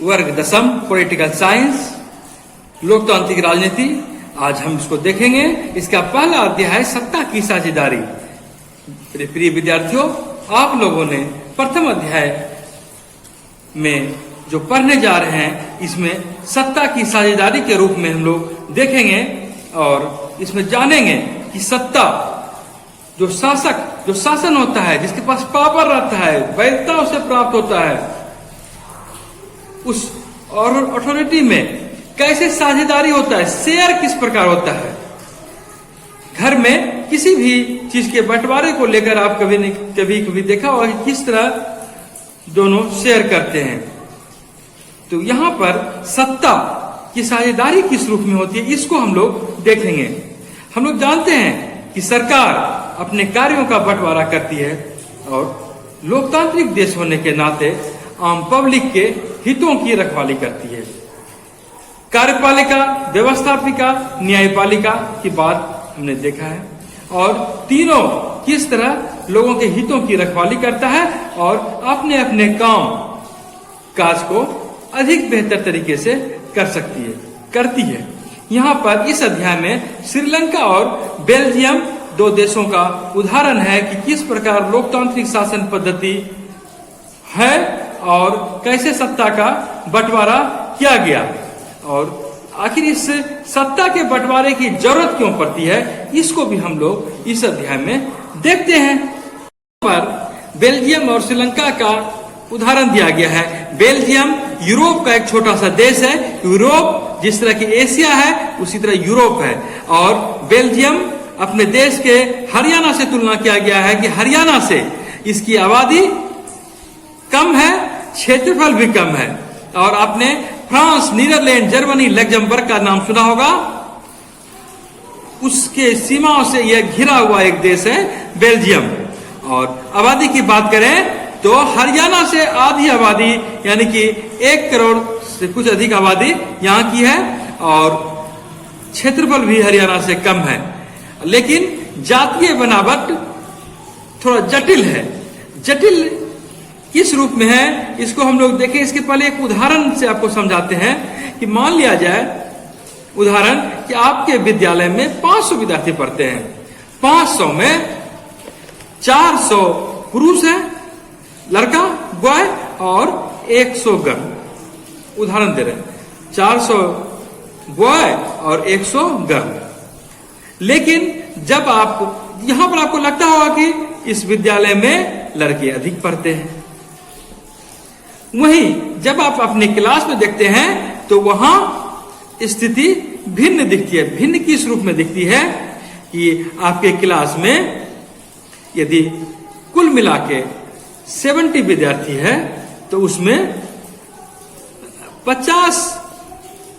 वर्ग 10 political science, लोकतांत्रिक राजनीति। आज हम इसको देखेंगे। इसका पहला अध्याय है सत्ता की साझेदारी। प्रिय विद्यार्थियों, आप लोगों ने प्रथम अध्याय में जो पढ़ने जा रहे हैं, इसमें सत्ता की साझेदारी के रूप में हम लोग देखेंगे और इसमें जानेंगे कि सत्ता, जो शासन होता है, जिसके पास पावर रहता है, वैधता उसे प्राप्त होता है, उस अथॉरिटी में कैसे साझेदारी होता है, शेयर किस प्रकार होता है। घर में किसी भी चीज के बंटवारे को लेकर आप कभी देखा होगा कि किस तरह दोनों शेयर करते हैं। तो यहाँ पर सत्ता की साझेदारी किस रूप में होती है, इसको हम लोग देखेंगे। हम लोग जानते हैं कि सरकार अपने कार्यों का बंटवारा करती है और लोकतांत्रिक देश होने के नाते आम पब्लिक के हितों की रखवाली करती है। कार्यपालिका, व्यवस्थापिका, न्यायपालिका की बात हमने देखा है और तीनों किस तरह लोगों के हितों की रखवाली करता है और अपने अपने काम काज को अधिक बेहतर तरीके से करती है। यहाँ पर इस अध्याय में श्रीलंका और बेल्जियम दो देशों का उदाहरण है कि किस प्रकार लोकतांत्रिक शासन पद्धति है और कैसे सत्ता का बंटवारा किया गया और आखिर इस सत्ता के बंटवारे की जरूरत क्यों पड़ती है, इसको भी हम लोग इस अध्याय में देखते हैं। पर बेल्जियम और श्रीलंका का उदाहरण दिया गया है। बेल्जियम यूरोप का एक छोटा सा देश है। यूरोप जिस तरह की एशिया है, उसी तरह यूरोप है और बेल्जियम अपने देश के हरियाणा से तुलना किया गया है कि हरियाणा से इसकी आबादी कम है, क्षेत्रफल भी कम है। और आपने फ्रांस, नीदरलैंड, जर्मनी, लग्जमबर्ग का नाम सुना होगा। उसके सीमाओं से यह घिरा हुआ एक देश है बेल्जियम। और आबादी की बात करें तो हरियाणा से आधी आबादी यानी कि 1 करोड़ से कुछ अधिक आबादी यहाँ की है और क्षेत्रफल भी हरियाणा से कम है। लेकिन जातीय बनावट थोड़ा जटिल है। जटिल किस रूप में है, इसको हम लोग देखें। इसके पहले एक उदाहरण से आपको समझाते हैं कि मान लिया जाए उदाहरण कि आपके विद्यालय में 500 विद्यार्थी पढ़ते हैं। 500 में 400 पुरुष है, लड़का बॉय और 100 गर्ल। उदाहरण दे रहे हैं, 400 बॉय और 100 गर्ल। लेकिन जब आप यहां पर आपको लगता होगा कि इस विद्यालय में लड़के अधिक पढ़ते हैं, वहीं जब आप अपने क्लास में देखते हैं तो वहां स्थिति भिन्न दिखती है। भिन्न किस रूप में दिखती है कि आपके क्लास में यदि कुल मिला के 70 विद्यार्थी है तो उसमें 50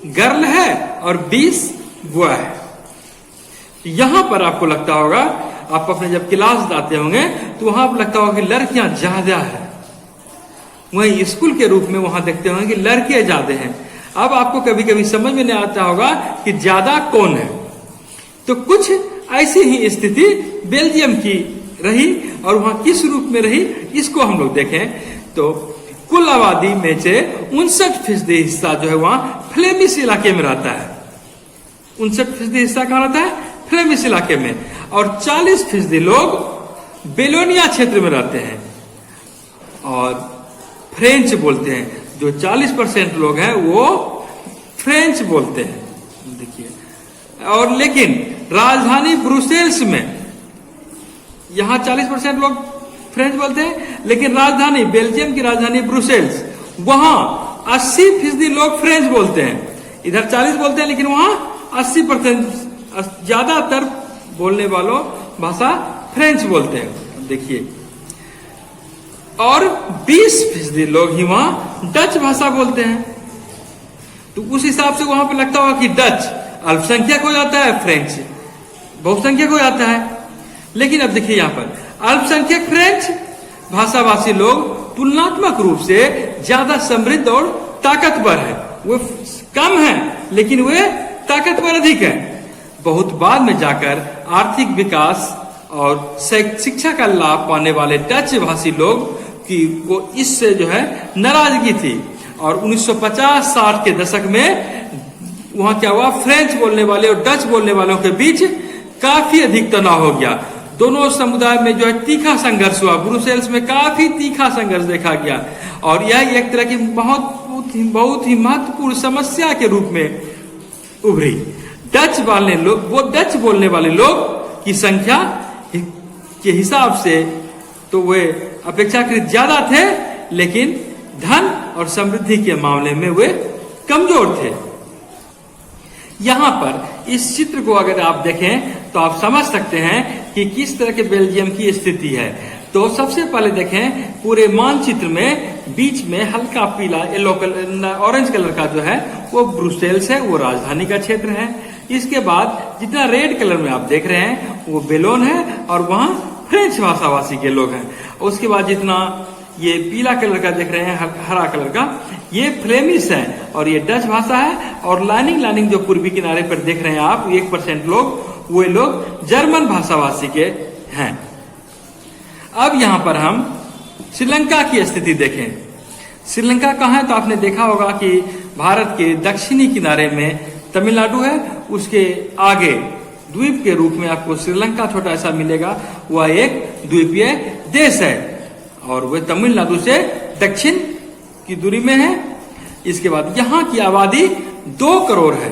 गर्ल है और 20 बॉय है। यहां पर आपको लगता होगा, आप अपने जब क्लास जाते होंगे तो वहां पर लगता होगा कि लड़कियां ज्यादा है। वहीं स्कूल के रूप में वहां देखते होंगे कि लड़के ज्यादा हैं। अब आपको कभी कभी समझ में नहीं आता होगा कि ज्यादा कौन है। तो कुछ ऐसी ही स्थिति बेल्जियम की रही और वहां किस रूप में रही, इसको हम लोग देखें तो कुल आबादी में से 59% हिस्सा जो है वहां फ्लेमिश इलाके में रहता है। 59% हिस्सा कहां रहता है? फ्लेमिश इलाके में। और 40% लोग बेलोनिया क्षेत्र में रहते हैं और फ्रेंच बोलते हैं। जो 40% लोग हैं वो फ्रेंच बोलते हैं, देखिए। और लेकिन राजधानी ब्रुसेल्स में यहां 40% लोग फ्रेंच बोलते हैं, लेकिन राजधानी बेल्जियम की राजधानी ब्रुसेल्स, वहां 80% लोग फ्रेंच बोलते हैं। इधर 40 बोलते हैं लेकिन वहां 80% ज्यादातर बोलने वालों भाषा फ्रेंच बोलते हैं, देखिए। और 20% लोग ही वहां डच भाषा बोलते हैं। तो उस हिसाब से वहां पे लगता होगा कि डच अल्पसंख्यक हो जाता है, फ्रेंच बहुसंख्यक हो जाता है। लेकिन अब देखिए यहाँ पर अल्पसंख्यक फ्रेंच भाषाभाषी लोग तुलनात्मक रूप से ज्यादा समृद्ध और ताकतवर है। वो कम है लेकिन वे ताकतवर अधिक है। बहुत बाद में जाकर आर्थिक विकास और शिक्षा का लाभ पाने वाले डच भाषी लोग की वो इससे जो है नाराजगी थी। और 1950-60 के दशक में वहां क्या हुआ, फ्रेंच बोलने वाले और डच बोलने वालों के बीच काफी अधिक तनाव हो गया। दोनों समुदाय में जो है तीखा संघर्ष हुआ, ब्रुसेल्स में काफी तीखा संघर्ष देखा गया और यह एक तरह की बहुत ही महत्वपूर्ण समस्या के रूप में उभरी। डच बोलने वाले लोग की संख्या के हिसाब से तो वे अपेक्षाकृत ज्यादा थे, लेकिन धन और समृद्धि के मामले में वे कमजोर थे। यहां पर इस चित्र को अगर आप देखें तो आप समझ सकते हैं कि किस तरह के बेल्जियम की स्थिति है। तो सबसे पहले देखें, पूरे मानचित्र में बीच में हल्का पीला येलो कलर, ऑरेंज कलर का जो है वो ब्रुसेल्स है, वो राजधानी का क्षेत्र है। इसके बाद जितना रेड कलर में आप देख रहे हैं वो बेलोन है और वहां फ्रेंच भाषाभाषी के लोग हैं। उसके बाद जितना ये पीला कलर का देख रहे हैं, हरा कलर का, ये फ्लेमिश है और ये डच भाषा है। और लाइनिंग जो पूर्वी किनारे पर देख रहे हैं आप 1% लोग, वे लोग जर्मन भाषाभाषी के हैं। अब यहां पर हम श्रीलंका की स्थिति देखें। श्रीलंका कहाँ है तो आपने देखा होगा कि भारत के दक्षिणी किनारे में तमिलनाडु है, उसके आगे द्वीप के रूप में आपको श्रीलंका छोटा सा मिलेगा। वह एक द्वीपीय देश है और वह तमिलनाडु से दक्षिण की दूरी में है। इसके बाद यहाँ की आबादी 2 करोड़ है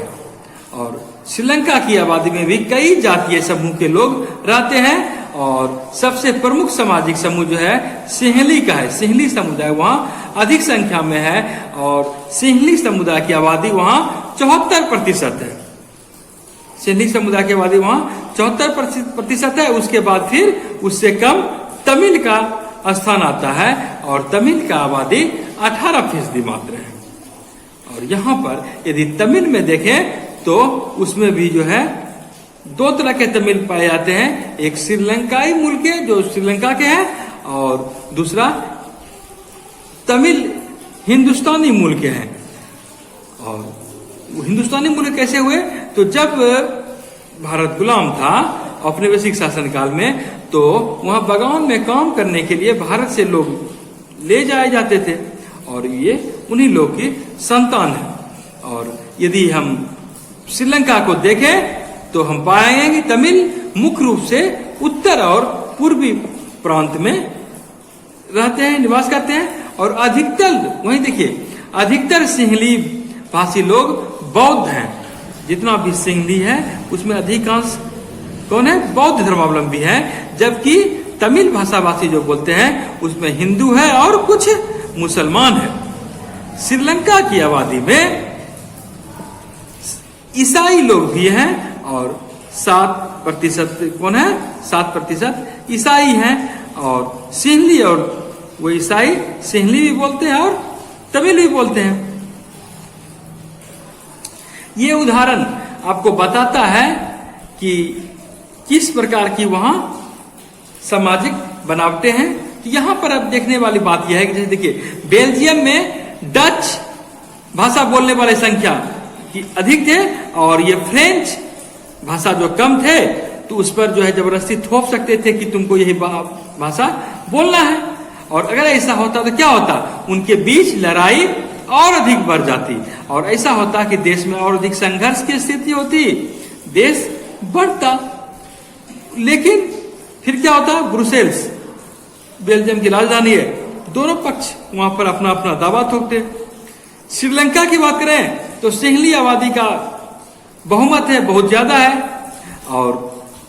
और श्रीलंका की आबादी में भी कई जातीय समूह के लोग रहते हैं और सबसे प्रमुख सामाजिक समूह जो है सिंहली का है। सिंहली समुदाय वहाँ अधिक संख्या में है और सिंहली समुदाय की आबादी वहाँ 74% है। सिंहली समुदाय की आबादी वहाँ 74% है। उसके बाद फिर उससे कम तमिल का स्थान आता है और तमिल का आबादी 18% मात्र है। और यहाँ पर यदि तमिल में देखें तो उसमें भी जो है 2 तरह के तमिल पाए जाते हैं। एक श्रीलंकाई मूल के जो श्रीलंका के हैं और दूसरा तमिल हिंदुस्तानी मूल के हैं। और हिंदुस्तानी मूल कैसे हुए तो जब भारत गुलाम था औपनिवेशिक शासनकाल में, तो वहां बगान में काम करने के लिए भारत से लोग ले जाए जाते थे और ये उन्हीं लोग की संतान है। और यदि हम श्रीलंका को देखें तो हम पाएंगे कि तमिल मुख्य रूप से उत्तर और पूर्वी प्रांत में रहते हैं, निवास करते हैं। और अधिकतर वहीं देखिए, अधिकतर सिंहली भाषी लोग बौद्ध हैं। जितना भी सिंहली है उसमें अधिकांश कौन है, बौद्ध धर्मावलंबी हैं। जबकि तमिल भाषाभाषी जो बोलते हैं उसमें हिंदू है और कुछ मुसलमान है। श्रीलंका की आबादी में ईसाई लोग भी हैं और 7% कौन है, 7% ईसाई हैं। और सिंहली और वो ईसाई सिंहली भी बोलते हैं और तमिल भी बोलते हैं। ये उदाहरण आपको बताता है कि किस प्रकार की वहां सामाजिक बनावटें हैं। तो यहां पर अब देखने वाली बात यह है कि जैसे देखिए, बेल्जियम में डच भाषा बोलने वाले संख्या की अधिक थे और ये फ्रेंच भाषा जो कम थे, तो उस पर जो है जबरदस्ती थोप सकते थे कि तुमको यही भाषा बोलना है। और अगर ऐसा होता तो क्या होता, उनके बीच लड़ाई और अधिक बढ़ जाती और ऐसा होता कि देश में और अधिक संघर्ष की स्थिति होती, देश बढ़ता। लेकिन फिर क्या होता, ब्रुसेल्स बेल्जियम की राजधानी है, दोनों पक्ष वहां पर अपना अपना दावा ठोकते। श्रीलंका की बात करें तो सिंहली आबादी का बहुमत है, बहुत ज्यादा है और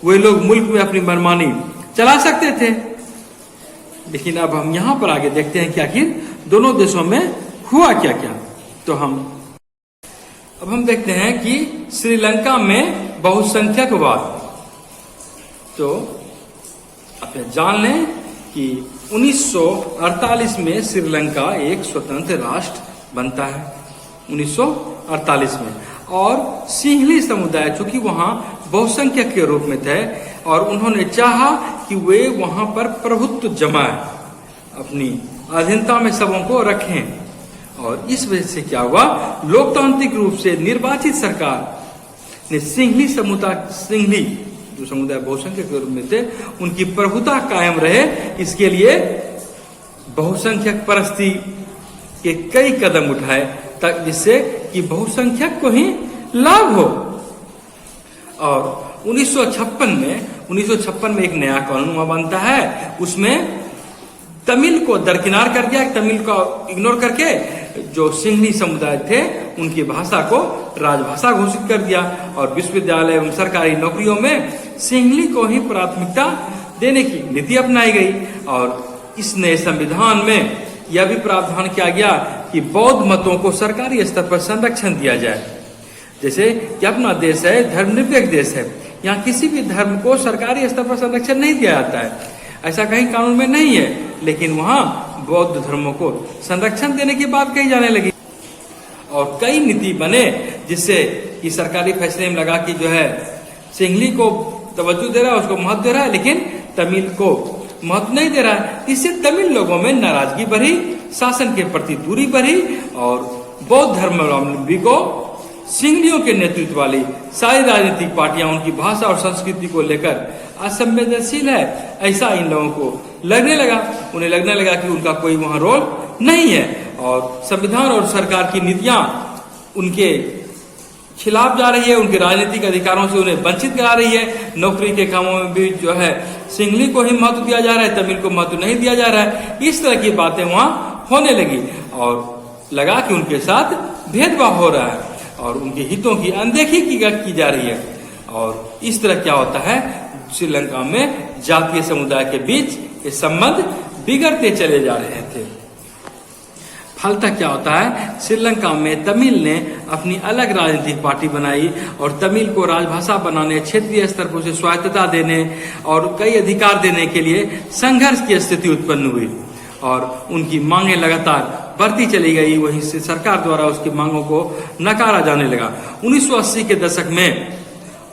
वे लोग मुल्क में अपनी मनमानी चला सकते थे। लेकिन अब हम यहां पर आगे देखते हैं कि आखिर दोनों देशों में हुआ क्या क्या। तो अब हम देखते हैं कि श्रीलंका में बहुसंख्यकवाद। तो आप जान लें कि 1948 में श्रीलंका एक स्वतंत्र राष्ट्र बनता है, 1948 में। और सिंहली समुदाय चूंकि वहां बहुसंख्यक के रूप में थे और उन्होंने चाहा कि वे वहां पर प्रभुत्व जमाए, अपनी अधीनता में सबों को रखें। और इस वजह से क्या हुआ, लोकतांत्रिक रूप से निर्वाचित सरकार ने सिंहली जो समुदाय बहुसंख्यक के रूप में थे, उनकी प्रभुता कायम रहे, इसके लिए बहुसंख्यक परस्ती के कई कदम उठाए तक जिससे कि बहुसंख्यक को ही लाभ हो। और 1956 में एक नया कानून वहां बनता है, उसमें तमिल को दरकिनार कर दिया, तमिल को इग्नोर करके जो सिंहली समुदाय थे उनकी भाषा को राजभाषा घोषित कर दिया और विश्वविद्यालय एवं सरकारी नौकरियों में सिंहली को ही प्राथमिकता देने की नीति अपनाई गई। और इस नए संविधान में यह भी प्रावधान किया गया कि बौद्ध मतों को सरकारी स्तर पर संरक्षण दिया जाए। जैसे कि अपना देश है धर्मनिरपेक्ष देश है, यहाँ किसी भी धर्म को सरकारी स्तर पर संरक्षण नहीं दिया जाता है, ऐसा कहीं कानून में नहीं है, लेकिन वहां बौद्ध धर्मों को संरक्षण देने की बात कही जाने लगी। और कई नीति बने जिससे कि सरकारी फैसले में लगा कि जो है सिंहली को तवज्जो दे रहा है, उसको महत्व दे रहा है, लेकिन तमिल को महत्व नहीं दे रहा है। इससे तमिल लोगों में नाराजगी बढ़ी, शासन के प्रति दूरी बढ़ी और बौद्ध धर्मावलंबी को सिंहलियों के नेतृत्व वाली सारी राजनीतिक पार्टियां उनकी भाषा और संस्कृति को लेकर असंवेदनशील है ऐसा इन लोगों को लगने लगा। उन्हें लगने लगा कि उनका कोई वहां रोल नहीं है और संविधान और सरकार की नीतियां उनके खिलाफ जा रही है, उनके राजनीतिक अधिकारों से उन्हें वंचित करा रही है। नौकरी के कामों में भी जो है सिंहली को ही महत्व दिया जा रहा है, तमिल को महत्व नहीं दिया जा रहा है। इस तरह की बातें वहां होने लगी और लगा कि उनके साथ भेदभाव हो रहा है और उनके हितों की अनदेखी की जा रही है। और इस तरह क्या होता है, श्रीलंका में जातीय समुदाय के बीच ये संबंध बिगड़ते चले जा रहे थे। फलतः क्या होता है, श्रीलंका में तमिल ने अपनी अलग राजनीतिक पार्टी बनाई और तमिल को राजभाषा बनाने, क्षेत्रीय स्तर पर उसे स्वायत्तता देने और कई अधिकार देने के लिए संघर्ष की स्थिति उत्पन्न हुई और उनकी मांगे लगातार बढ़ती चली गई। वहीं से सरकार द्वारा उसकी मांगों को नकारा जाने लगा। 1980 के दशक में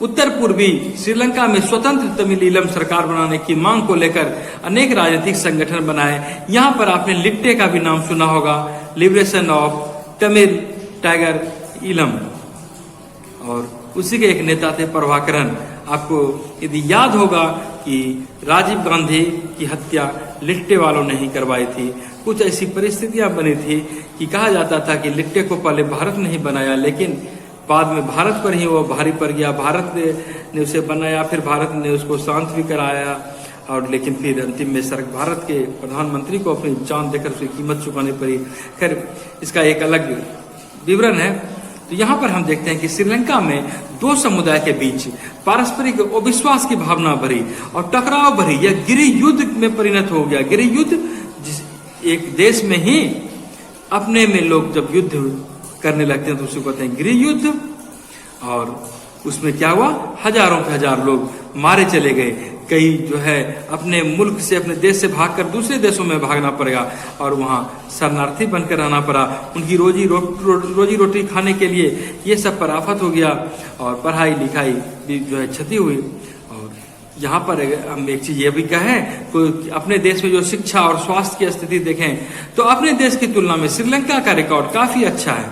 उत्तर पूर्वी श्रीलंका में स्वतंत्र तमिलीलम सरकार बनाने की मांग को लेकर अनेक राजनीतिक संगठन बनाए। यहाँ पर आपने लिट्टे का भी नाम सुना होगा, लिबरेशन ऑफ तमिल टाइगर इलम, और उसी के एक नेता थे प्रभाकरन। आपको यदि याद होगा कि राजीव गांधी की हत्या लिट्टे वालों ने ही करवाई थी। कुछ ऐसी परिस्थितियां बनी थी कि कहा जाता था कि लिट्टे को पहले भारत ने ही बनाया, लेकिन बाद में भारत पर ही वो भारी पड़ गया। भारत ने उसे बनाया, फिर भारत ने उसको शांत भी कराया और लेकिन फिर अंतिम में भारत के प्रधानमंत्री को अपनी जान देकर उसकी कीमत चुकानी पड़ी। खैर, इसका एक अलग विवरण है। तो यहाँ पर हम देखते हैं कि श्रीलंका में दो समुदाय के बीच पारस्परिक अविश्वास की भावना बढ़ी और टकराव बढ़ी। यह गृह युद्ध में परिणत हो गया। गृह युद्ध, एक देश में ही अपने में लोग जब युद्ध करने लगते हैं तो उसे कहते हैं गृह युद्ध। और उसमें क्या हुआ, हजारों के हजार लोग मारे चले गए। कई जो है अपने मुल्क से, अपने देश से भागकर दूसरे देशों में भागना पड़ेगा और वहां शरणार्थी बनकर रहना पड़ा। उनकी रोजी रोटी खाने के लिए ये सब पर आफत हो गया और पढ़ाई लिखाई भी जो है क्षति हुई। और यहाँ पर हम एक चीज ये भी कहें तो अपने देश में जो शिक्षा और स्वास्थ्य की स्थिति देखें तो अपने देश की तुलना में श्रीलंका का रिकॉर्ड काफी अच्छा है,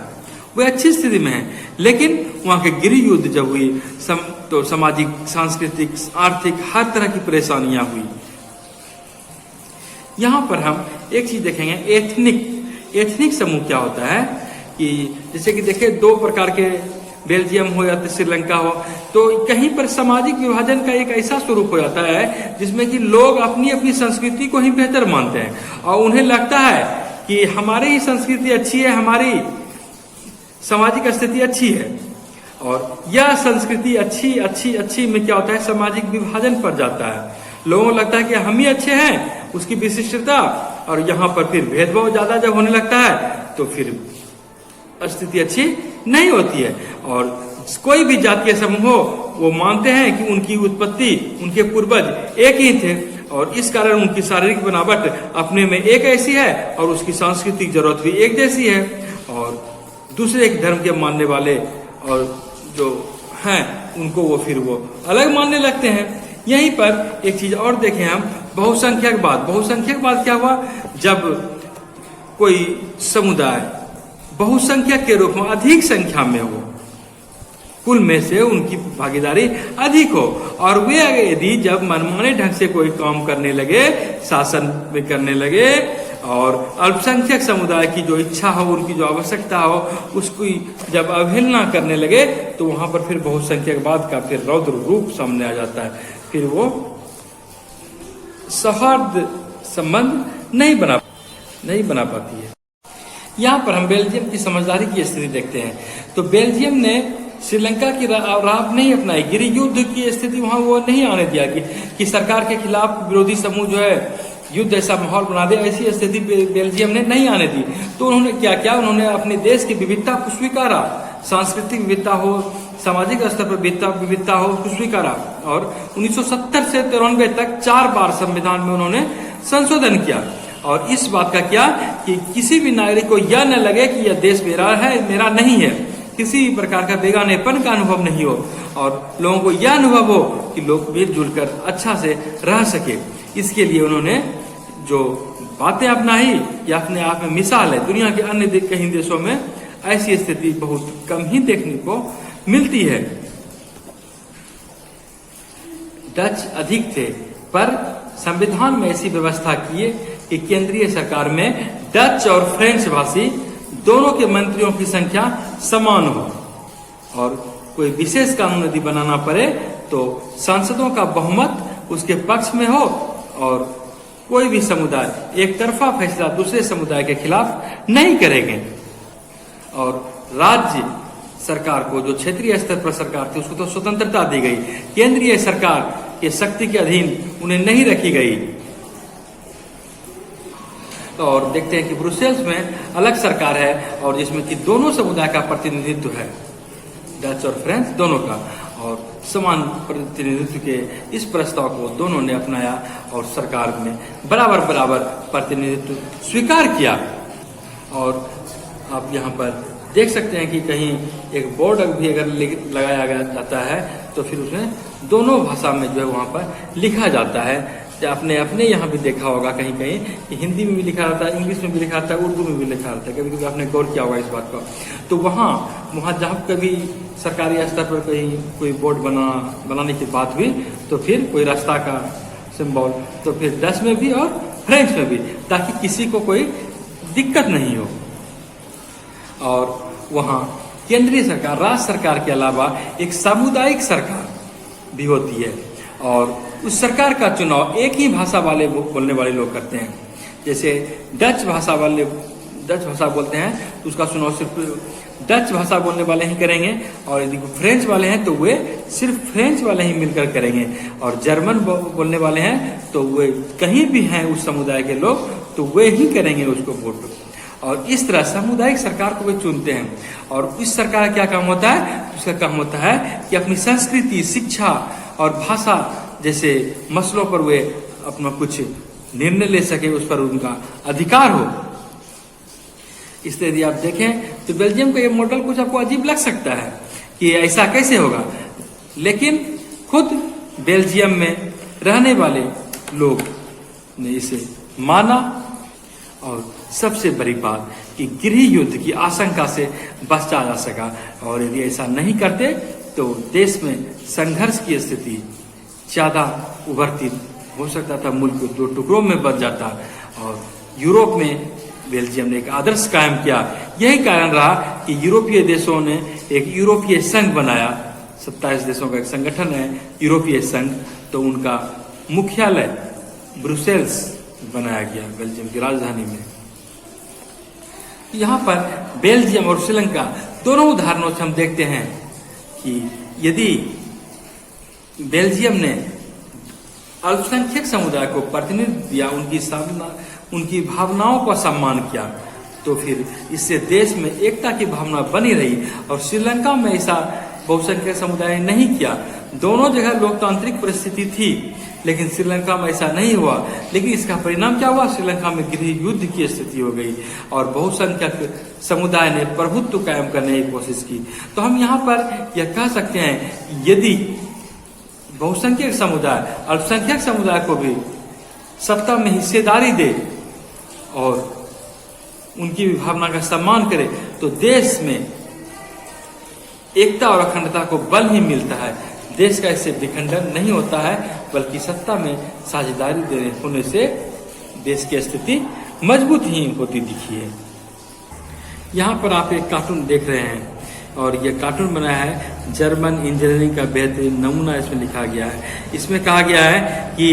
वो अच्छी स्थिति में है। लेकिन वहां के गृह युद्ध जब हुई तो सामाजिक, सांस्कृतिक, आर्थिक हर तरह की परेशानियां हुई। यहां पर हम एक चीज देखेंगे, एथनिक समूह क्या होता है कि जैसे कि देखिए दो प्रकार के, बेल्जियम हो या श्रीलंका हो, तो कहीं पर सामाजिक विभाजन का एक ऐसा स्वरूप हो जाता है जिसमें कि लोग अपनी अपनी संस्कृति को ही बेहतर मानते हैं और उन्हें लगता है कि हमारी ही संस्कृति अच्छी है, हमारी सामाजिक स्थिति अच्छी है। और यह संस्कृति अच्छी में क्या होता है, सामाजिक विभाजन पर जाता है। लोगों को लगता है कि हम ही अच्छे हैं, उसकी विशिष्टता, और यहाँ पर फिर भेदभाव ज्यादा जब होने लगता है तो फिर स्थिति अच्छी नहीं होती है। और कोई भी जातीय समूह हो वो मानते हैं कि उनकी उत्पत्ति, उनके पूर्वज एक ही थे और इस कारण उनकी शारीरिक बनावट अपने में एक ऐसी है और उसकी सांस्कृतिक जरूरत भी एक जैसी है। और दूसरे एक धर्म के मानने वाले और जो हैं उनको वो फिर वो अलग मानने लगते हैं। यहीं पर एक चीज और देखें हम, बहुसंख्यकवाद क्या हुआ, जब कोई समुदाय बहुसंख्यक के रूप में अधिक संख्या में हो, कुल में से उनकी भागीदारी अधिक हो और वे यदि जब मनमाने ढंग से कोई काम करने लगे, शासन में करने लगे और अल्पसंख्यक समुदाय की जो इच्छा हो, उनकी जो आवश्यकता हो, उसकी जब अवहेलना करने लगे तो वहां पर फिर बहुसंख्यकवाद का फिर रौद्र रूप सामने आ जाता है। फिर वो सौहार्द संबंध नहीं बना पाती है। यहाँ पर हम बेल्जियम की समझदारी की स्थिति देखते हैं। तो बेल्जियम ने श्रीलंका की राह नहीं अपनाई, गृह युद्ध की स्थिति वहां वो नहीं आने दिया कि सरकार के खिलाफ विरोधी समूह जो है युद्ध ऐसा माहौल बना दे, ऐसी स्थिति बेल्जियम ने नहीं आने दी। तो उन्होंने क्या किया, उन्होंने अपने देश की विविधता को स्वीकारा, सांस्कृतिक विविधता हो, सामाजिक स्तर पर विविधता हो, उसको स्वीकारा। और 1970 से 93 तक 4 बार संविधान में उन्होंने संशोधन किया। और इस बात का क्या कि किसी भी नागरिक को यह न लगे कि यह देश मेरा है, मेरा नहीं है, किसी भी प्रकार का बेगानेपन का अनुभव नहीं हो, और लोगों को यह अनुभव हो कि लोग मिलजुल कर अच्छा से रह सके। इसके लिए उन्होंने जो बातें अपनाई या अपने आप में मिसाल है। दुनिया के अन्य कई देशों में ऐसी स्थिति बहुत कम ही देखने को मिलती है। डच अधिक थे, पर संविधान में ऐसी व्यवस्था की कि केंद्रीय सरकार में डच और फ्रेंच भाषी दोनों के मंत्रियों की संख्या समान हो, और कोई विशेष कानून यदि बनाना पड़े तो सांसदों का बहुमत उसके पक्ष में हो, और कोई भी समुदाय एक तरफा फैसला दूसरे समुदाय के खिलाफ नहीं करेंगे। और राज्य सरकार को, जो क्षेत्रीय स्तर पर सरकार थी, उसको तो स्वतंत्रता दी गई, केंद्रीय सरकार के शक्ति के अधीन उन्हें नहीं रखी गई। और देखते हैं कि ब्रुसेल्स में अलग सरकार है, और जिसमें कि दोनों समुदाय का प्रतिनिधित्व है, डच और फ्रेंच दोनों का, और समान प्रतिनिधित्व के इस प्रस्ताव को दोनों ने अपनाया और सरकार में बराबर प्रतिनिधित्व स्वीकार किया। और आप यहाँ पर देख सकते हैं कि कहीं एक बोर्ड भी अगर लगाया जाता है तो फिर उसमें दोनों भाषा में जो है वहाँ पर लिखा जाता है। आपने अपने यहाँ भी देखा होगा कहीं कहीं कि हिंदी में भी लिखा रहता है, इंग्लिश में भी लिखा रहता है, उर्दू में भी लिखा रहता है। कभी कभी आपने गौर किया होगा इस बात को। तो वहाँ जहाँ कभी सरकारी स्तर पर कहीं कोई बोर्ड बनाने की बात हुई तो फिर कोई रास्ता का सिंबल, तो फिर डच में भी और फ्रेंच में भी, ताकि किसी को कोई दिक्कत नहीं हो। और वहाँ केंद्रीय सरकार, राज्य सरकार के अलावा एक सामुदायिक सरकार भी होती है, और उस सरकार का चुनाव एक ही भाषा वाले बोलने वाले लोग करते हैं। जैसे डच भाषा बोलते हैं तो उसका चुनाव सिर्फ डच भाषा बोलने वाले ही करेंगे, और यदि फ्रेंच वाले हैं तो वे सिर्फ फ्रेंच वाले ही मिलकर करेंगे, और जर्मन बोलने वाले हैं तो वे कहीं भी हैं उस समुदाय के लोग तो वे ही करेंगे उसको वोट। और इस तरह सामुदायिक सरकार को वे चुनते हैं। और इस सरकार का क्या काम होता है, उसका काम होता है कि अपनी संस्कृति, शिक्षा और भाषा जैसे मसलों पर वे अपना कुछ निर्णय ले सके, उस पर उनका अधिकार हो। इसलिए यदि आप देखें तो बेल्जियम का ये मॉडल कुछ आपको अजीब लग सकता है कि ऐसा कैसे होगा, लेकिन खुद बेल्जियम में रहने वाले लोग ने इसे माना। और सबसे बड़ी बात कि गृह युद्ध की आशंका से बचा जा सका, और यदि ऐसा नहीं करते तो देश में संघर्ष की स्थिति ज्यादा उभरती हो सकता था, मुल्क 2 टुकड़ों में बच जाता। और यूरोप में बेल्जियम ने एक आदर्श कायम किया। यही कारण रहा कि यूरोपीय देशों ने एक यूरोपीय संघ बनाया। 27 देशों का एक संगठन है यूरोपीय संघ, तो उनका मुख्यालय ब्रुसेल्स बनाया गया, बेल्जियम की राजधानी में। यहाँ पर बेल्जियम और श्रीलंका दोनों उदाहरणों से हम देखते हैं कि यदि बेल्जियम ने अल्पसंख्यक समुदाय को प्रतिनिधित्व दिया, उनकी भावनाओं का सम्मान किया, तो फिर इससे देश में एकता की भावना बनी रही। और श्रीलंका में ऐसा बहुसंख्यक समुदाय ने नहीं किया। दोनों जगह लोकतांत्रिक परिस्थिति थी, लेकिन श्रीलंका में ऐसा नहीं हुआ। लेकिन इसका परिणाम क्या हुआ, श्रीलंका में गृह युद्ध की स्थिति हो गई और बहुसंख्यक समुदाय ने प्रभुत्व कायम करने की कोशिश की। तो हम यहाँ पर यह कह सकते हैं, यदि बहुसंख्यक समुदाय अल्पसंख्यक समुदाय को भी सत्ता में हिस्सेदारी दे और उनकी भी भावना का सम्मान करे, तो देश में एकता और अखंडता को बल ही मिलता है। देश का इससे विखंडन नहीं होता है, बल्कि सत्ता में साझेदारी होने से देश की स्थिति मजबूत ही होती दिखी है। यहाँ पर आप एक कार्टून देख रहे हैं और ये कार्टून बना है जर्मन इंजीनियरिंग का बेहतरीन नमूना इसमें लिखा गया है। इसमें कहा गया है कि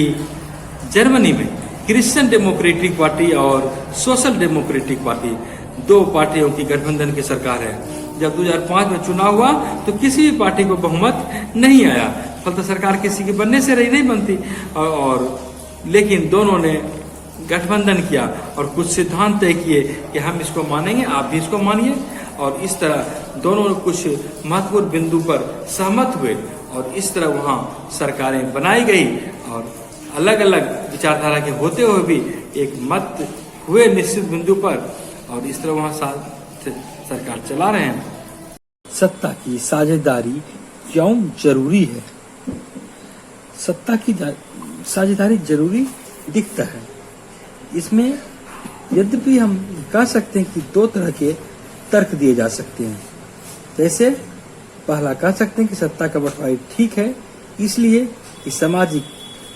जर्मनी में क्रिश्चियन डेमोक्रेटिक पार्टी और सोशल डेमोक्रेटिक पार्टी दो पार्टियों की गठबंधन की सरकार है। जब 2005 में चुनाव हुआ तो किसी भी पार्टी को बहुमत नहीं आया, फलतः सरकार किसी के बनने से रही नहीं बनती और लेकिन दोनों ने गठबंधन किया और कुछ सिद्धांत तय किए कि हम इसको मानेंगे, आप भी इसको मानिए, और इस तरह दोनों कुछ महत्वपूर्ण बिंदु पर सहमत हुए और इस तरह वहाँ सरकारें बनाई गई और अलग अलग विचारधारा के होते हुए भी एक मत हुए निश्चित बिंदु पर और इस तरह वहाँ सरकार चला रहे हैं। सत्ता की साझेदारी क्यों जरूरी है? सत्ता की साझेदारी जरूरी दिखता है। इसमें यद्यपि हम कह सकते हैं कि दो तरह के तर्क दिए जा सकते हैं। जैसे पहला कह सकते हैं कि सत्ता का बंटवारा ठीक है, इसलिए कि सामाजिक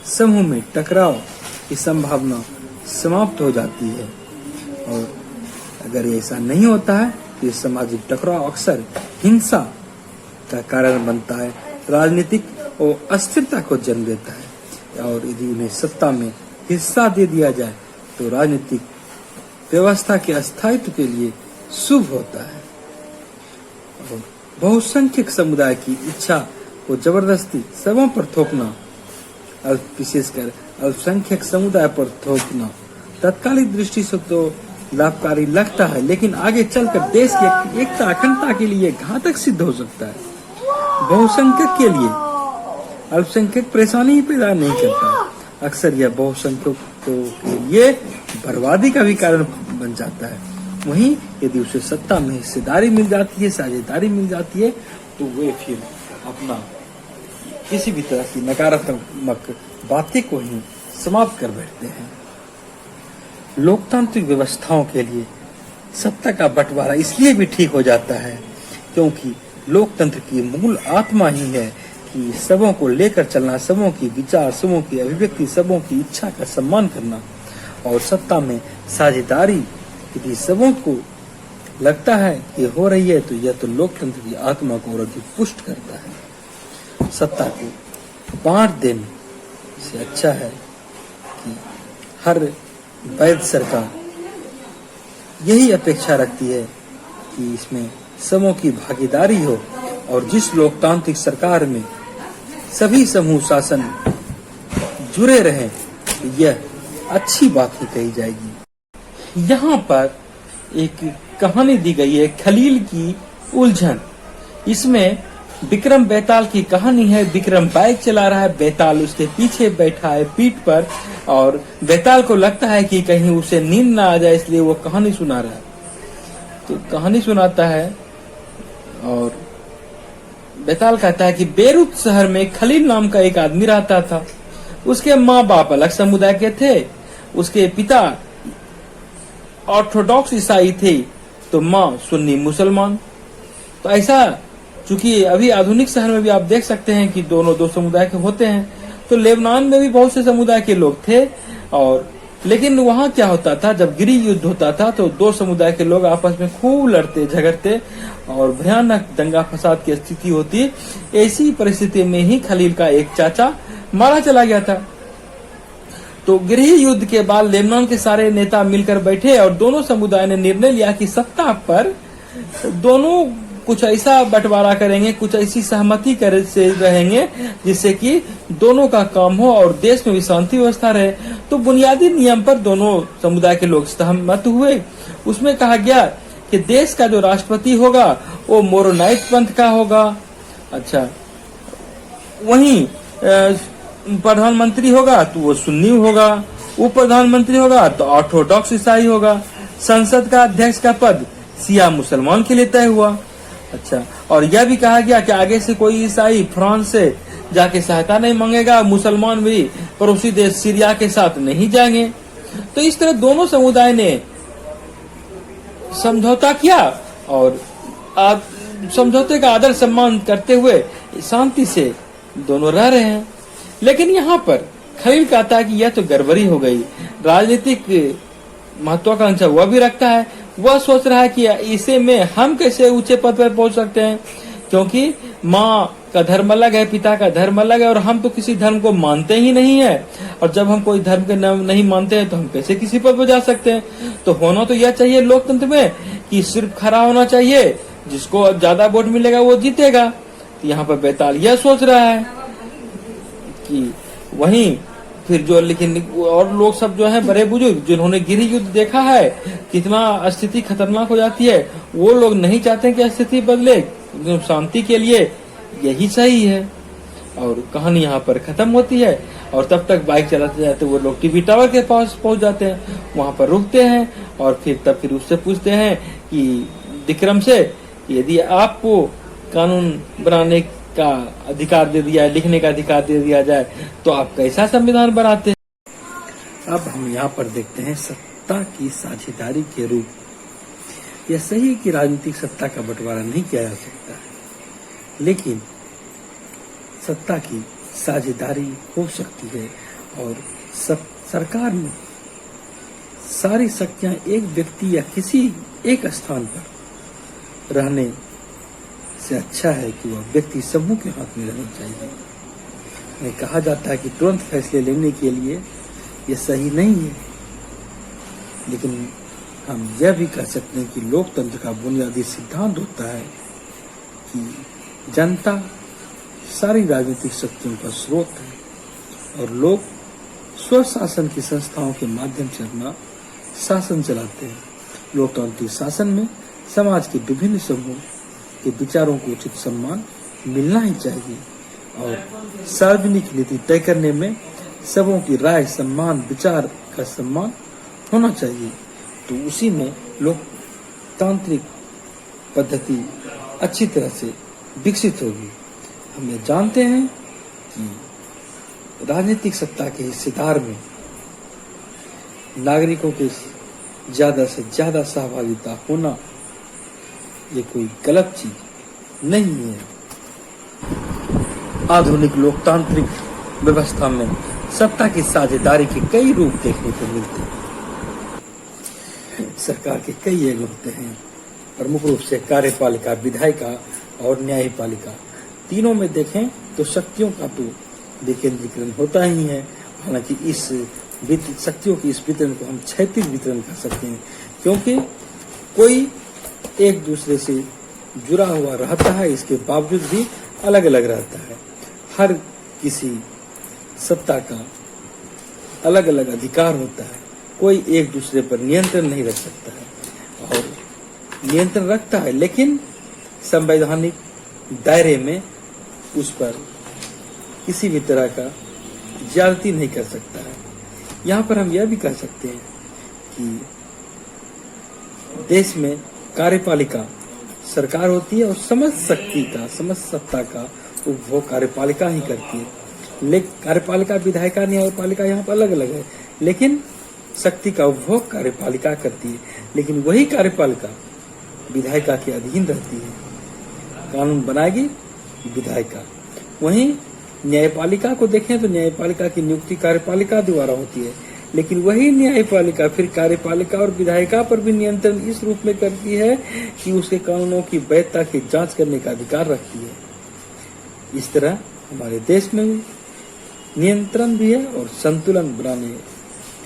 समूह में टकराव की संभावना समाप्त हो जाती है, और अगर ऐसा नहीं होता है तो सामाजिक टकराव अक्सर हिंसा का कारण बनता है, राजनीतिक और अस्थिरता को जन्म देता है, और यदि उन्हें सत्ता में हिस्सा दे दिया जाए तो राजनीतिक व्यवस्था के अस्थायित्व के लिए शुभ होता है। और बहुसंख्यक समुदाय की इच्छा को जबरदस्ती सबों पर थोपना, विशेषकर अल्पसंख्यक समुदाय पर थोपना तत्कालिक दृष्टि से तो लाभकारी लगता है, लेकिन आगे चलकर देश की एकता अखंडता के लिए घातक सिद्ध हो सकता है। बहुसंख्यक के लिए अल्पसंख्यक परेशानी ही पैदा नहीं करता, अक्सर यह बहुसंख्यकों के लिए बर्बादी का भी कारण बन जाता है। वहीं यदि उसे सत्ता में हिस्सेदारी मिल जाती है, साझेदारी मिल जाती है, तो वे फिर अपना किसी भी तरह की नकारात्मक बातें को ही समाप्त कर बैठते हैं। लोकतांत्रिक व्यवस्थाओं के लिए सत्ता का बंटवारा इसलिए भी ठीक हो जाता है क्योंकि लोकतंत्र की मूल आत्मा ही है कि सबों को लेकर चलना, सबों की विचार, सबों की अभिव्यक्ति, सबों की इच्छा का सम्मान करना। और सत्ता में साझेदारी यदि सबों को लगता है कि हो रही है तो यह तो लोकतंत्र की आत्मा को और अधिक पुष्ट करता है। सत्ता को बांट देने से अच्छा है कि हर वैध सरकार यही अपेक्षा रखती है कि इसमें सबों की भागीदारी हो, और जिस लोकतांत्रिक सरकार में सभी समूह शासन जुड़े रहें, यह अच्छी बात ही कही जाएगी। यहाँ पर एक कहानी दी गई है, खलील की उलझन। इसमें विक्रम बेताल की कहानी है। विक्रम बाइक चला रहा है, बेताल उसके पीछे बैठा है पीठ पर, और बेताल को लगता है कि कहीं उसे नींद ना आ जाए, इसलिए वो कहानी सुना रहा है। तो कहानी सुनाता है और बेताल कहता है कि बेरूत शहर में खलील नाम का एक आदमी रहता था। उसके माँ बाप अलग समुदाय के थे। उसके पिता ऑर्थोडॉक्स ईसाई थे तो माँ सुन्नी मुसलमान। तो ऐसा चूंकि अभी आधुनिक शहर में भी आप देख सकते हैं कि दोनों दो समुदाय के होते हैं, तो लेबनान में भी बहुत से समुदाय के लोग थे। और लेकिन वहाँ क्या होता था, जब गृह युद्ध होता था तो दो समुदाय के लोग आपस में खूब लड़ते झगड़ते और भयानक दंगा फसाद की स्थिति होती। ऐसी परिस्थिति में ही खलील का एक चाचा मारा चला गया था। तो गृह युद्ध के बाद लेबनान के सारे नेता मिलकर बैठे और दोनों समुदाय ने निर्णय लिया कि सत्ता पर दोनों कुछ ऐसा बंटवारा करेंगे, कुछ ऐसी सहमति कर से रहेंगे जिससे कि दोनों का काम हो और देश में भी शांति व्यवस्था रहे। तो बुनियादी नियम पर दोनों समुदाय के लोग सहमत हुए। उसमें कहा गया कि देश का जो राष्ट्रपति होगा वो मोरोनाइट पंथ का होगा। अच्छा, वहीं प्रधानमंत्री होगा तो वो सुन्नी होगा, उप प्रधानमंत्री होगा तो ऑर्थोडॉक्स ईसाई होगा। संसद का अध्यक्ष का पद शिया मुसलमान के लिए तय हुआ। अच्छा, और यह भी कहा गया कि आगे से कोई ईसाई फ्रांस से जाके सहायता नहीं मांगेगा, मुसलमान भी पड़ोसी देश सीरिया के साथ नहीं जाएंगे। तो इस तरह दोनों समुदाय ने समझौता किया और समझौते का आदर सम्मान करते हुए शांति से दोनों रह रहे हैं। लेकिन यहाँ पर खलील कहता है कि यह तो गड़बड़ी हो गई, राजनीतिक महत्वाकांक्षा वह भी रखता है। वह सोच रहा है कि इसे में हम कैसे ऊंचे पद पर पहुंच सकते हैं, क्योंकि माँ का धर्म अलग है, पिता का धर्म अलग है, और हम तो किसी धर्म को मानते ही नहीं है। और जब हम कोई धर्म के नाम नहीं मानते हैं तो हम कैसे किसी पद पर जा सकते हैं। तो होना तो यह चाहिए लोकतंत्र में कि सिर्फ खड़ा होना चाहिए, जिसको ज्यादा वोट मिलेगा वो जीतेगा। तो यहाँ पर बैताल यह सोच रहा है कि वहीं फिर जो, लेकिन और लोग सब जो है बड़े बुजुर्ग जिन्होंने गृह युद्ध देखा है कितना स्थिति खतरनाक हो जाती है, वो लोग नहीं चाहते कि स्थिति बदले, शांति के लिए यही सही है। और कहानी यहाँ पर खत्म होती है और तब तक बाइक चलाते जाते वो लोग टीवी टावर के पास पहुंच जाते हैं, वहां पर रुकते हैं और फिर उससे पूछते हैं कि विक्रम से, यदि आपको कानून बनाने का अधिकार दे दिया, लिखने का अधिकार दे दिया जाए तो आप कैसा संविधान बनाते हैं। अब हम यहाँ पर देखते हैं सत्ता की साझेदारी के रूप। यह सही है कि राजनीतिक सत्ता का बंटवारा नहीं किया जा सकता है, लेकिन सत्ता की साझेदारी हो सकती है। और सरकार में सारी शक्तियां एक व्यक्ति या किसी एक स्थान पर रहने से अच्छा है कि वह व्यक्ति समूह के हाथ में रहनी चाहिए। कहा जाता है कि तुरंत फैसले लेने के लिए यह सही नहीं है, लेकिन हम यह भी कह सकते हैं कि लोकतंत्र का बुनियादी सिद्धांत होता है कि जनता सारी राजनीतिक शक्तियों का स्रोत है और लोग स्वशासन की संस्थाओं के माध्यम से अपना शासन चलाते हैं। लोकतांत्रिक शासन में समाज के विभिन्न समूह के विचारों को उचित सम्मान मिलना ही चाहिए और सार्वजनिक नीति तय करने में सबों की राय, सम्मान, विचार का सम्मान होना चाहिए। तो उसी में लोकतांत्रिक पद्धति अच्छी तरह से विकसित होगी। हम ये जानते हैं कि राजनीतिक सत्ता के हिस्सेदार में नागरिकों के ज्यादा से ज्यादा सहभागिता होना ये कोई गलत चीज नहीं है। आधुनिक लोकतांत्रिक व्यवस्था में सत्ता की साझेदारी के कई रूप देखने को मिलते हैं। सरकार के कई अंग होते हैं, प्रमुख रूप से कार्यपालिका, विधायिका और न्यायपालिका। तीनों में देखें तो शक्तियों का तो विकेंद्रीकरण होता ही है। हालांकि इस शक्तियों की इस वितरण को हम क्षैतिज वितरण कर सकते हैं, क्योंकि कोई एक दूसरे से जुड़ा हुआ रहता है, इसके बावजूद भी अलग अलग रहता है। हर किसी सत्ता का अलग अलग अधिकार होता है, कोई एक दूसरे पर नियंत्रण नहीं रख सकता है और नियंत्रण रखता है लेकिन संवैधानिक दायरे में उस पर किसी भी तरह का ज्यादती नहीं कर सकता है। यहाँ पर हम यह भी कह सकते हैं कि देश में कार्यपालिका सरकार होती है और समस्त शक्ति का, समस्त सत्ता का उपभोग कार्यपालिका ही करती है। लेकिन कार्यपालिका, विधायिका, न्यायपालिका यहाँ पर अलग अलग है, लेकिन शक्ति का उपभोग कार्यपालिका करती है। लेकिन वही कार्यपालिका विधायिका के अधीन रहती है, कानून बनाएगी विधायिका। वहीं न्यायपालिका को देखें तो न्यायपालिका की नियुक्ति कार्यपालिका द्वारा होती है, लेकिन वही न्यायपालिका फिर कार्यपालिका और विधायिका पर भी नियंत्रण इस रूप में करती है कि उसके कानूनों की वैधता की जांच करने का अधिकार रखती है। इस तरह हमारे देश में भी नियंत्रण भी है और संतुलन बनाने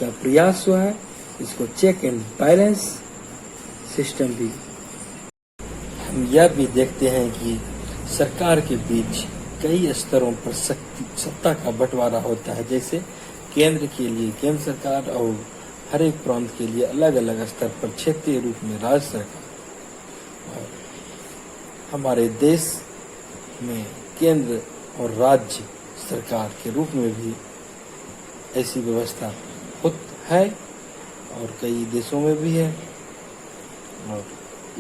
का प्रयास हुआ है। इसको चेक एंड बैलेंस सिस्टम भी। हम यह भी देखते हैं कि सरकार के बीच कई स्तरों पर सत्ता का बंटवारा होता है। जैसे केंद्र के लिए केंद्र सरकार और हर एक प्रांत के लिए अलग अलग स्तर पर क्षेत्रीय रूप में राज्य सरकार। और हमारे देश में केंद्र और राज्य सरकार के रूप में भी ऐसी व्यवस्था है और कई देशों में भी है। और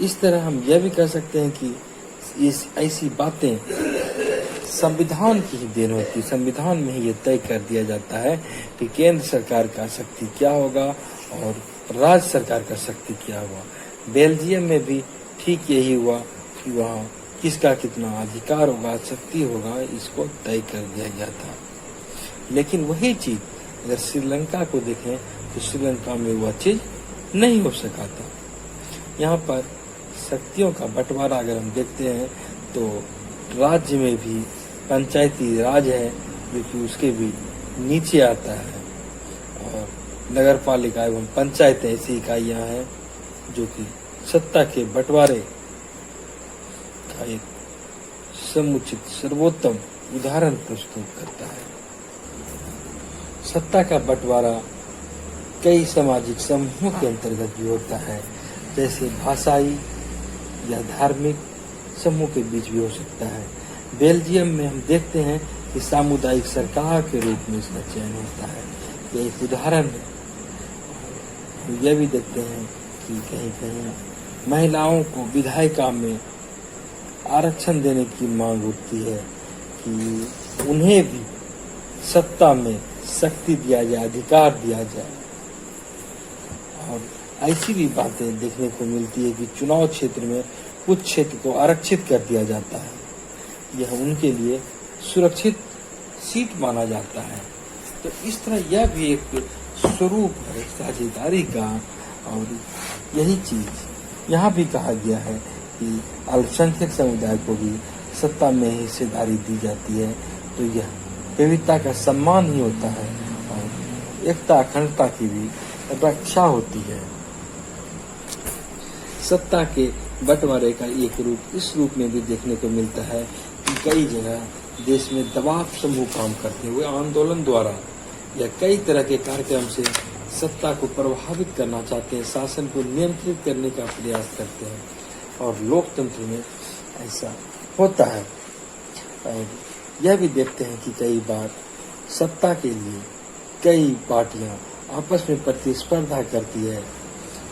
इस तरह हम यह भी कह सकते हैं कि इस ऐसी बातें संविधान की ही देन होती है। संविधान में ही ये तय कर दिया जाता है कि केंद्र सरकार का शक्ति क्या होगा और राज्य सरकार का शक्ति क्या होगा। बेल्जियम में भी ठीक यही हुआ कि वहाँ किसका कितना अधिकार होगा, शक्ति होगा, इसको तय कर दिया गया था। लेकिन वही चीज अगर श्रीलंका को देखें तो श्रीलंका में वह चीज नहीं हो सका था। यहाँ पर शक्तियों का बंटवारा अगर हम देखते हैं तो राज्य में भी पंचायती राज है जो कि उसके भी नीचे आता है, और नगर पालिका एवं पंचायत ऐसी इकाइयां हैं जो कि सत्ता के बंटवारे का एक समुचित सर्वोत्तम उदाहरण प्रस्तुत करता है। सत्ता का बंटवारा कई सामाजिक समूहों के अंतर्गत भी होता है, जैसे भाषाई या धार्मिक समूह के बीच भी हो सकता है। बेल्जियम में हम देखते हैं कि सामुदायिक सरकार के रूप में इसका चयन होता है, यह एक उदाहरण है। यह भी देखते हैं कि कहीं कहीं महिलाओं को विधायिका में आरक्षण देने की मांग उठती है कि उन्हें भी सत्ता में शक्ति दिया जाए, अधिकार दिया जाए। और ऐसी भी बातें देखने को मिलती है कि चुनाव क्षेत्र में कुछ क्षेत्र को आरक्षित कर दिया जाता है, यह उनके लिए सुरक्षित सीट माना जाता है। तो इस तरह यह भी एक स्वरूप है साझेदारी का। और यही चीज यहाँ भी कहा गया है कि अल्पसंख्यक समुदाय को भी सत्ता में हिस्सेदारी दी जाती है, तो यह विविधता का सम्मान ही होता है और एकता अखंडता की भी रक्षा होती है। सत्ता के बंटवारे का एक रूप इस रूप में भी देखने को मिलता है कि कई जगह देश में दबाव समूह काम करते हुए आंदोलन द्वारा या कई तरह के कार्यक्रम से सत्ता को प्रभावित करना चाहते हैं, शासन को नियंत्रित करने का प्रयास करते हैं, और लोकतंत्र में ऐसा होता है। और यह भी देखते हैं कि कई बार सत्ता के लिए कई पार्टियां आपस में प्रतिस्पर्धा करती है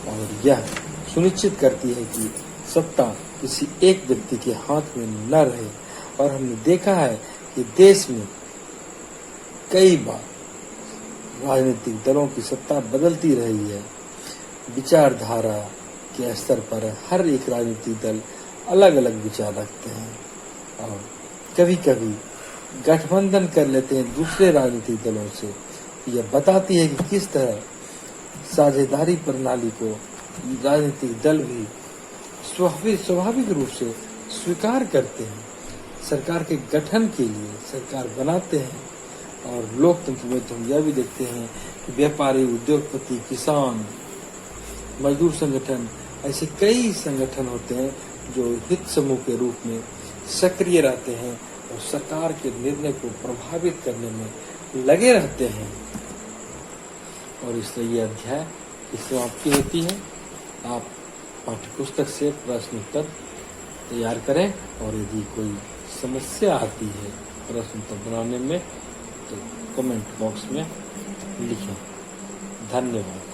और यह सुनिश्चित करती है कि सत्ता किसी एक व्यक्ति के हाथ में न रहे। और हमने देखा है कि देश में कई बार राजनीतिक दलों की सत्ता बदलती रही है। विचारधारा के स्तर पर हर एक राजनीतिक दल अलग अलग विचार रखते हैं और कभी कभी गठबंधन कर लेते हैं दूसरे राजनीतिक दलों से। यह बताती है कि किस तरह साझेदारी प्रणाली को राजनीतिक दल भी स्वाभाविक रूप से स्वीकार करते हैं। सरकार के गठन के लिए सरकार बनाते हैं। और लोकतंत्र में तो हम यह भी देखते हैं कि व्यापारी, उद्योगपति, किसान, मजदूर संगठन, ऐसे कई संगठन होते हैं जो हित समूह के रूप में सक्रिय रहते हैं और सरकार के निर्णय को प्रभावित करने में लगे रहते हैं। और इसलिए यह अध्याय की समाप्ति होती है। आप पाठ्यपुस्तक से प्रश्न उत्तर तैयार करें और यदि कोई समस्या आती है प्रश्न उत्तर बनाने में तो कमेंट बॉक्स में लिखें। धन्यवाद।